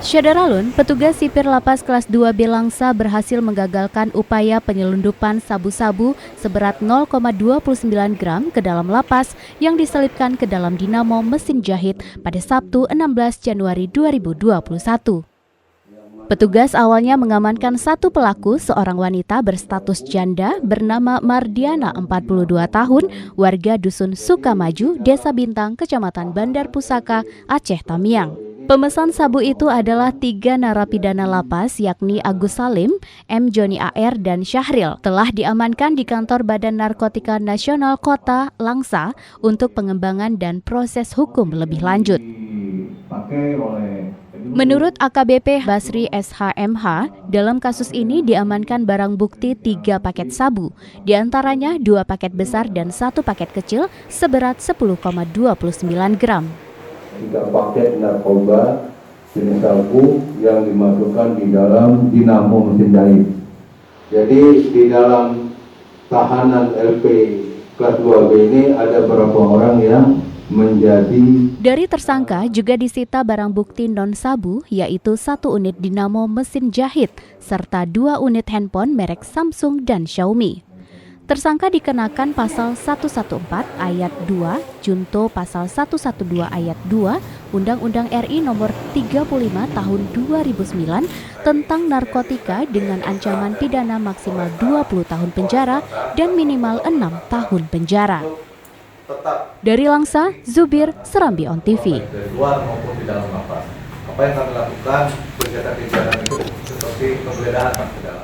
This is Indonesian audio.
Syadaralun, petugas sipir lapas kelas 2B Langsa berhasil menggagalkan upaya penyelundupan sabu-sabu seberat 0,29 gram ke dalam lapas yang diselipkan ke dalam dinamo mesin jahit pada Sabtu 16 Januari 2021. Petugas awalnya mengamankan satu pelaku, seorang wanita berstatus janda bernama Mardiana, 42 tahun, warga Dusun Sukamaju, Desa Bintang, Kecamatan Bandar Pusaka, Aceh Tamiang. Pemesan sabu itu adalah 3 narapidana lapas, yakni Agus Salim, M. Joni AR, dan Syahril, telah diamankan di kantor Badan Narkotika Nasional Kota Langsa untuk pengembangan dan proses hukum lebih lanjut. Menurut AKBP Basri SHMH, dalam kasus ini diamankan barang bukti 3 paket sabu, diantaranya 2 paket besar dan 1 paket kecil seberat 10,29 gram. 3 paket narkoba jenis sabu yang dimasukkan di dalam dinamo mesin jahit. Jadi di dalam tahanan LP kelas 2B ini ada beberapa orang yang menjadi. Dari tersangka juga disita barang bukti non-sabu, yaitu 1 unit dinamo mesin jahit serta 2 unit handphone merek Samsung dan Xiaomi. Tersangka dikenakan pasal 114 ayat 2, junto pasal 112 ayat 2, Undang-Undang RI nomor 35 tahun 2009 tentang narkotika dengan ancaman pidana maksimal 20 tahun penjara dan minimal 6 tahun penjara. Dari Langsa, Zubir, Serambi On TV. Dari luar maupun di dalam lapas. Apa yang kami lakukan kegiatan itu seperti penggeledahan ke dalam.